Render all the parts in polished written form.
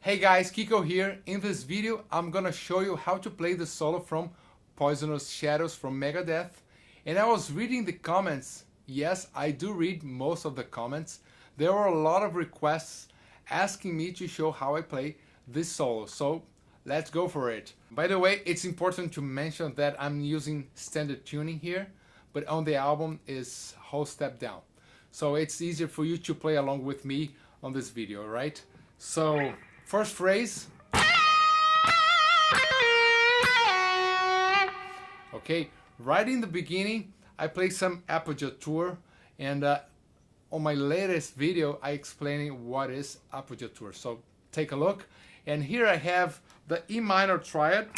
Hey guys, Kiko here. In this video, I'm gonna show you how to play the solo from Poisonous Shadows from Megadeth. And I was reading the comments. Yes, I do read most of the comments. There were a lot of requests asking me to show how I play this solo. So let's go for it. By the way, it's important to mention that I'm using standard tuning here, but on the album is whole step down. So it's easier for you to play along with me on this video, right? So first phrase. Okay, right in the beginning, I play some appoggiatura, and on my latest video, I explaining what is appoggiatura. So take a look, and here I have the E minor triad.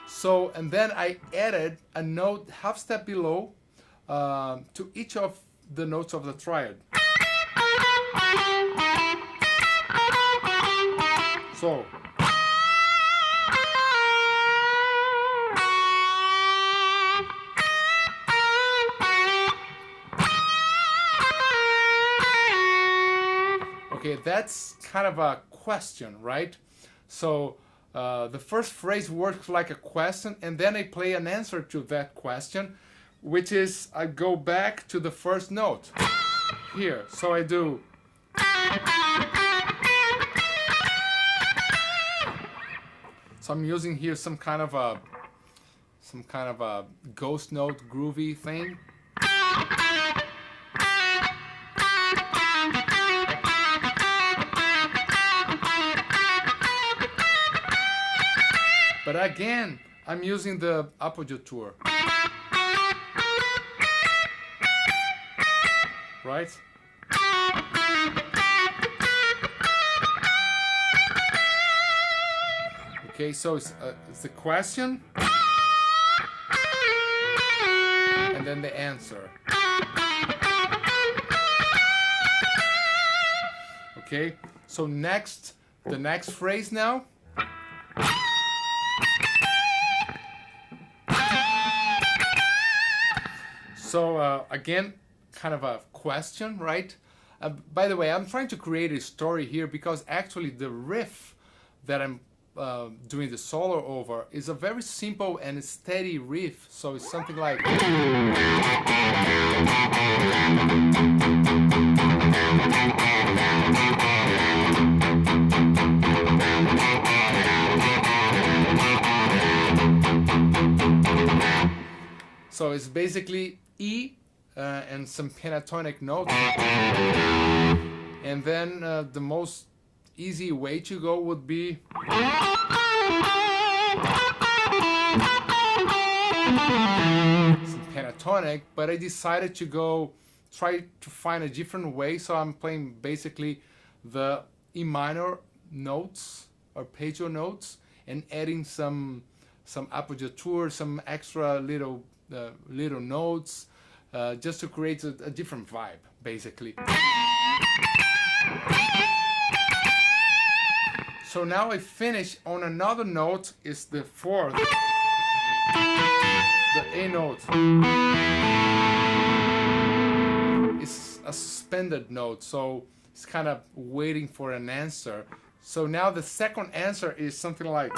So, and then I added a note half step below to each of the notes of the triad. So, okay, that's kind of a question, right? So the first phrase works like a question, and then I play an answer to that question, which is I go back to the first note here. So I do. So I'm using here some kind of a ghost note groovy thing. But again, I'm using the appoggiatura. Right? Okay, so it's the question and then the answer. Okay, so next, the next phrase now. So again, kind of a question, right? By the way, I'm trying to create a story here because actually the riff that I'm doing the solo over is a very simple and steady riff. So it's something like. So it's basically E and some pentatonic notes. And then the most easy way to go would be some pentatonic, but I decided to try to find a different way. So I'm playing basically the E minor notes, arpeggio notes, and adding some appoggiatura, some extra little notes, just to create a different vibe, basically. So now I finish on another note, is the fourth, the A note. It's a suspended note, so it's kind of waiting for an answer. So now the second answer is something like.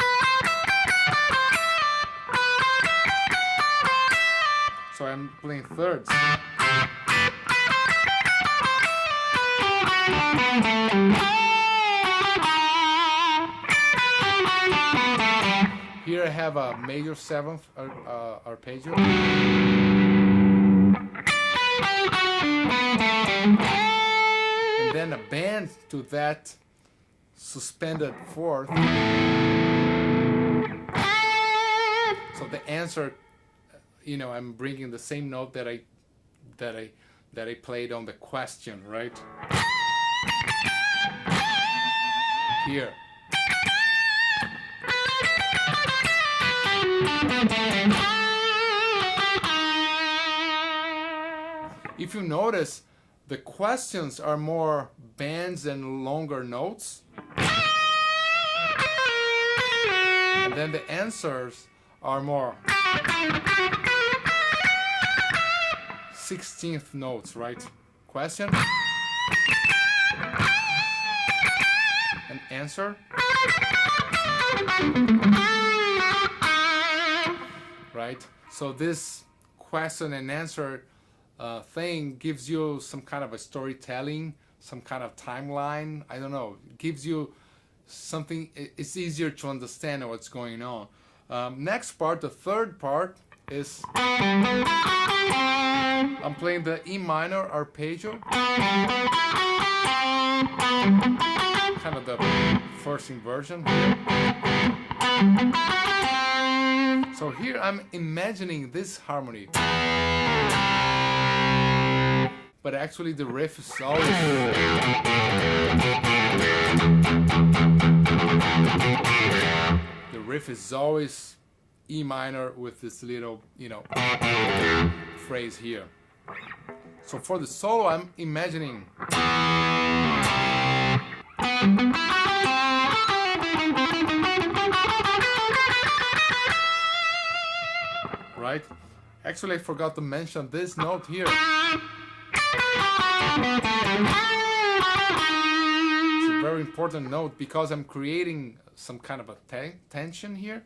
So I'm playing thirds. Here I have a major seventh arpeggio. And then a bend to that suspended fourth. So the answer, you know, I'm bringing the same note that I played on the question, right? Here. If you notice, the questions are more bends and longer notes. And then the answers are more 16th notes, right? Question and answer. Right? So this question and answer thing gives you some kind of a storytelling, some kind of timeline. I don't know. It gives you something. It's easier to understand what's going on. Next part, the third part, is I'm playing the E minor arpeggio, kind of the first inversion here. So here I'm imagining this harmony, but actually the riff is always E minor with this little, phrase here. So for the solo, I'm imagining right? Actually, I forgot to mention this note here. It's a very important note because I'm creating some kind of a tension here.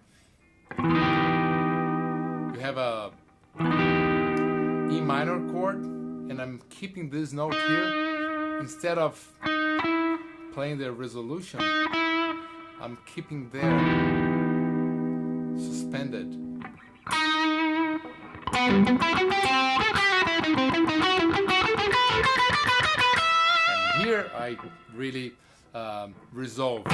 You have a E minor chord, and I'm keeping this note here. Instead of playing the resolution, I'm keeping there suspended. And here I really resolve.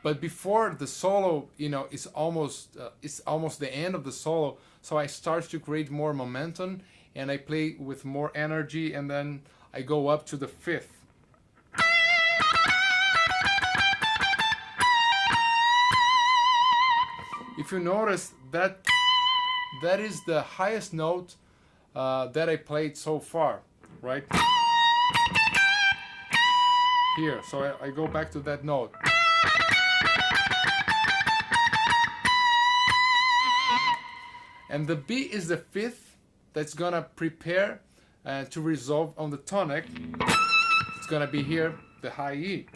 But before the solo, it's almost the end of the solo, so I start to create more momentum and I play with more energy, and then I go up to the fifth. If you notice that is the highest note that I played so far, right? Here, so I go back to that note. And the B is the fifth that's gonna prepare to resolve on the tonic. It's gonna be here, the high E.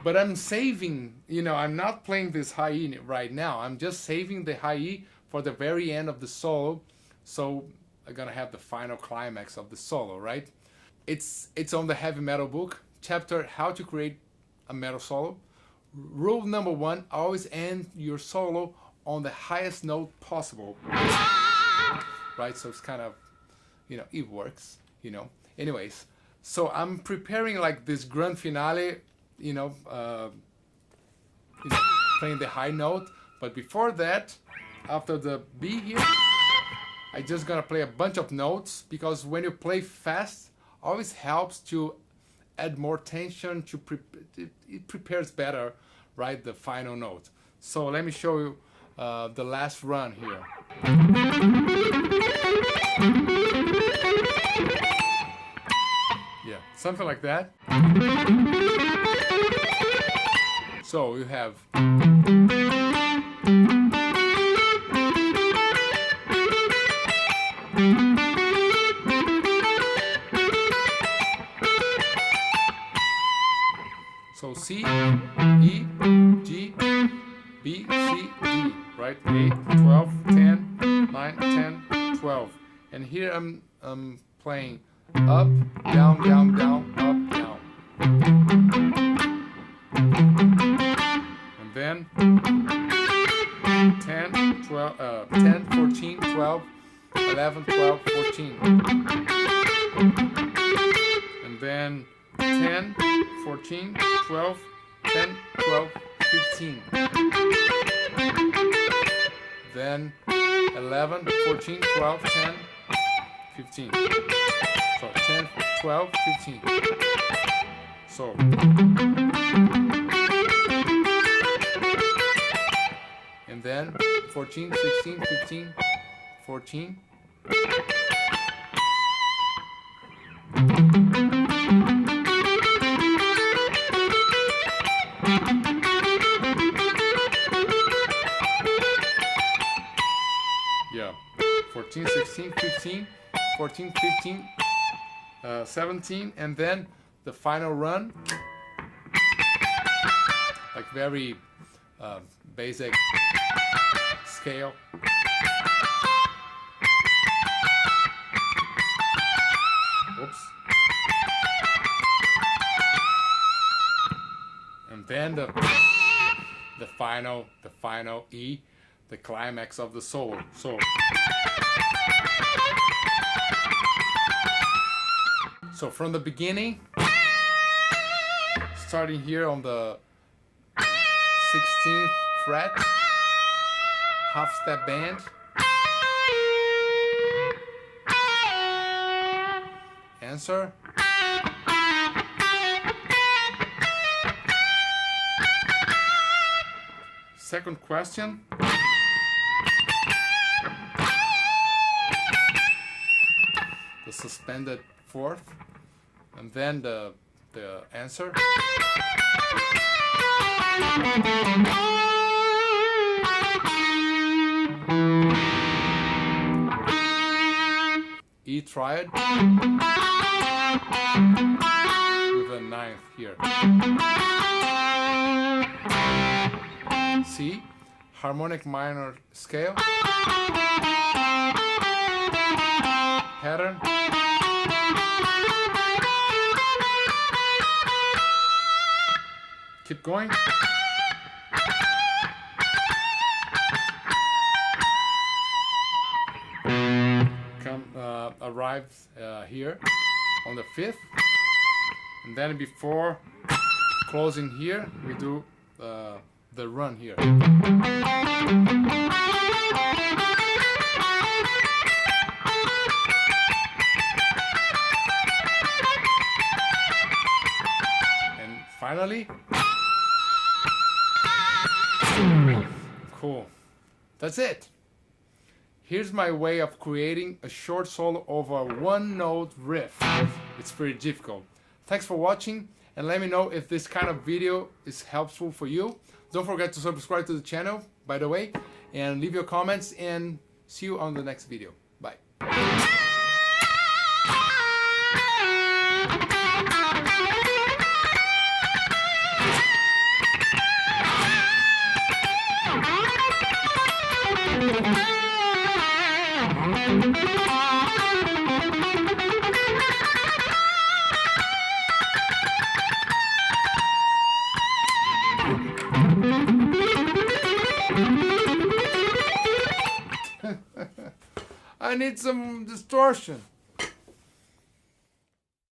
But I'm saving, I'm not playing this high E right now. I'm just saving the high E for the very end of the solo. So I'm gonna have the final climax of the solo, right? It's on the heavy metal book, chapter How to Create a Metal Solo. Rule number 1, always end your solo on the highest note possible. Right, so it's kind of, it works, Anyways, so I'm preparing like this grand finale, playing the high note. But before that, after the B here, I just gonna play a bunch of notes, because when you play fast, always helps to add more tension, it prepares better, right, the final note. So let me show you the last run here. Yeah, something like that. So you have so C, E, G, B, C, D, right? 8, 12, 10, 9, 10, 12. And here I'm playing up, down, down, down, up, down. And then 10, 12, 10, 14, 12, 11, 12, 14. And then 10, 14, 12, 10, 12, 15. Then 11, 14, 12, 10, 15. So 10, 12, 15. So and then 14, 16, 15, 14. Yeah, 14, 16, 15, 14, 15, 17, and then the final run, like very basic scale. Oops. And then the final E, the climax of the solo. So from the beginning, starting here on the 16th fret, half step bend, answer, second question, the suspended fourth, and then the answer. E triad with a ninth here. C, harmonic minor scale, pattern, keep going. Arrives here on the 5th, and then before closing here we do the run here. And finally, cool, that's it. Here's my way of creating a short solo over a one-note riff. It's pretty difficult. Thanks for watching, and let me know if this kind of video is helpful for you. Don't forget to subscribe to the channel, by the way, and leave your comments, and see you on the next video. Bye. I need some distortion.